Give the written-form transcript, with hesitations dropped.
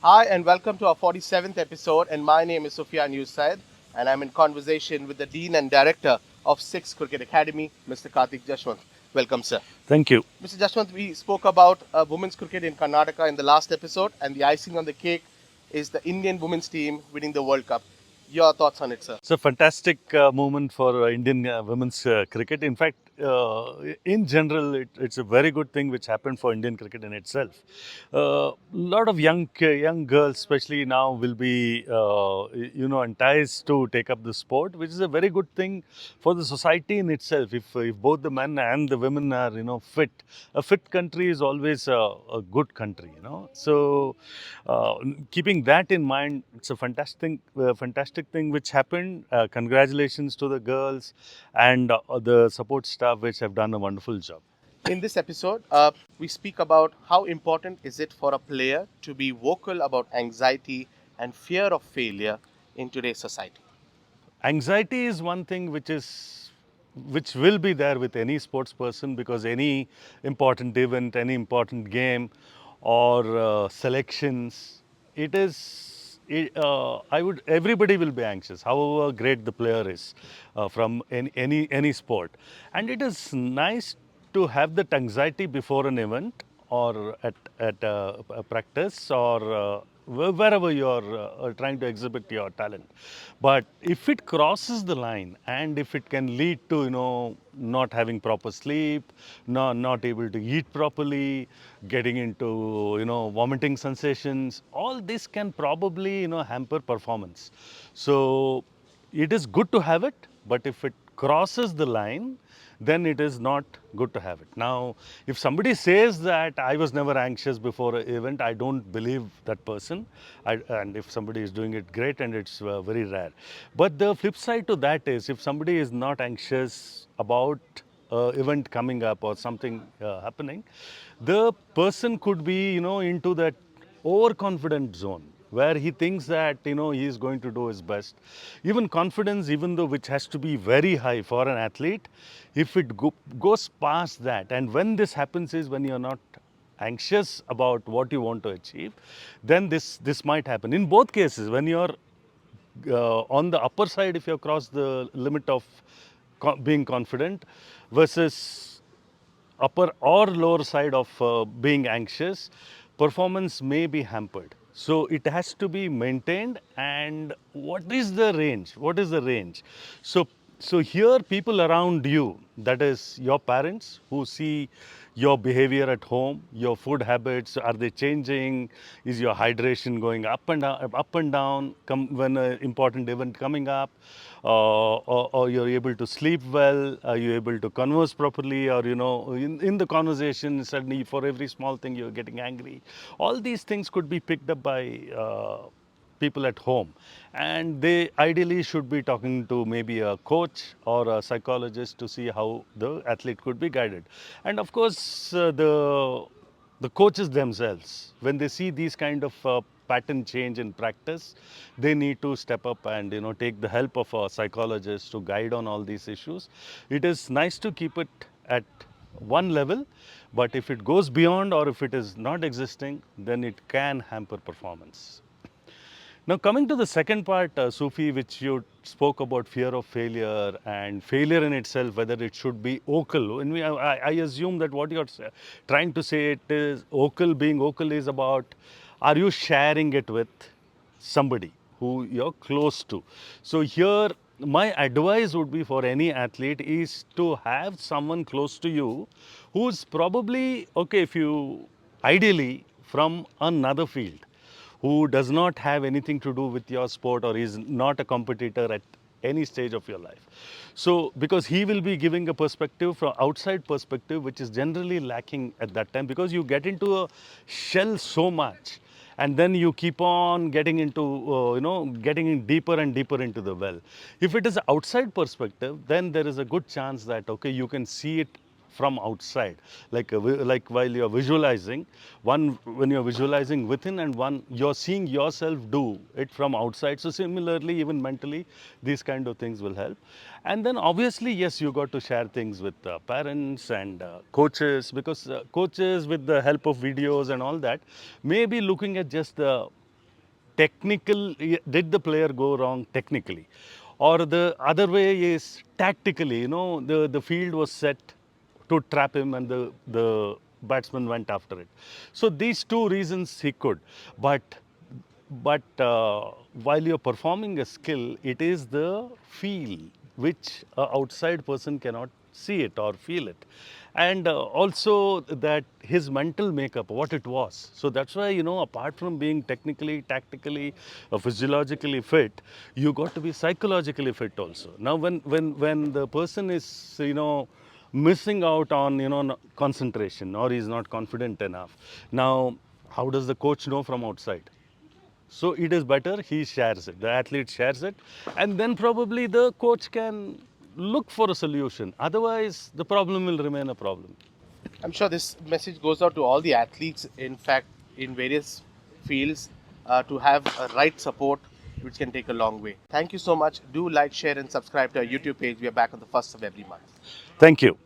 Hi, and welcome to our 47th episode. And my name is Sufyan Yousaid, and I'm in conversation with the Dean and Director of Six Cricket Academy, Mr. Karthik Jeshwanth. Welcome, sir. Thank you. Mr. Jashwant, we spoke about women's cricket in Karnataka in the last episode, and the icing on the cake is the Indian women's team winning the World Cup. Your thoughts on it, sir? It's a fantastic moment for Indian women's cricket. In fact, in general, it's a very good thing which happened for Indian cricket in itself. A lot of young girls, especially now, will be enticed to take up the sport, which is a very good thing for the society in itself. If both the men and the women are fit, a fit country is always a good country. So uh, keeping that in mind, it's a fantastic thing which happened. Congratulations to the girls and the support staff, which have done a wonderful job. In this episode, we speak about how important is it for a player to be vocal about anxiety and fear of failure in today's society. Anxiety is one thing which will be there with any sports person, because any important event, any important game, or selections, it is. I would. Everybody will be anxious, however great the player is, from any sport, and it is nice to have that anxiety before an event or at a practice or wherever you are trying to exhibit your talent. But if it crosses the line and if it can lead to not having proper sleep, not able to eat properly, getting into vomiting sensations, all this can probably hamper performance. So it is good to have it, but if it crosses the line, then it is not good to have it. Now, if somebody says that I was never anxious before an event, I don't believe that person. And if somebody is doing it, great, and it's very rare. But the flip side to that is, if somebody is not anxious about event coming up or something happening, the person could be into that overconfident zone where he thinks that he is going to do his best. Even confidence, even though which has to be very high for an athlete, if it goes past that, and when this happens is when you're not anxious about what you want to achieve, then this might happen. In both cases, when you're on the upper side, if you have crossed the limit of being confident, versus upper or lower side of being anxious, performance may be hampered. So it has to be maintained. And what is the range? What is the range? So so here, people around you, that is your parents, who see your behavior at home, your food habits, are they changing? Is your hydration going up and down? When an important event coming up, or you're able to sleep well? Are you able to converse properly? Or in the conversation, suddenly for every small thing you're getting angry. All these things could be picked up by people at home, and they ideally should be talking to maybe a coach or a psychologist to see how the athlete could be guided. And of course, the coaches themselves, when they see these kind of pattern change in practice, they need to step up and take the help of a psychologist to guide on all these issues. It is nice to keep it at one level, but if it goes beyond or if it is not existing, then it can hamper performance. Now, coming to the second part, Sufi, which you spoke about, fear of failure and failure in itself, whether it should be vocal. And I assume that what you're trying to say, it is vocal. Being vocal is about, are you sharing it with somebody who you're close to? So here, my advice would be for any athlete is to have someone close to you who's probably, okay, if you ideally from another field, who does not have anything to do with your sport or is not a competitor at any stage of your life. So because he will be giving a perspective from outside perspective, which is generally lacking at that time, because you get into a shell so much, and then you keep on getting into getting in deeper and deeper into the well. If it is outside perspective, then there is a good chance that, okay, you can see it from outside, like while you're visualizing, one when you're visualizing within, and one you're seeing yourself do it from outside. So similarly, even mentally, these kind of things will help. And then obviously, yes, you got to share things with parents and coaches, because coaches, with the help of videos and all that, may be looking at just the did the player go wrong technically? Or the other way is tactically, the field was set to trap him and the batsman went after it. So these two reasons he could. But while you're performing a skill, it is the feel which a outside person cannot see it or feel it. And also that his mental makeup, what it was. So that's why, apart from being technically, tactically, physiologically fit, you got to be psychologically fit also. Now, when the person is, missing out on, concentration, or he's not confident enough. Now, how does the coach know from outside? So it is better he shares it, the athlete shares it, and then probably the coach can look for a solution. Otherwise, the problem will remain a problem. I'm sure this message goes out to all the athletes, in fact, in various fields, to have a right support, which can take a long way. Thank you so much. Do like, share, and subscribe to our YouTube page. We are back on the first of every month. Thank you.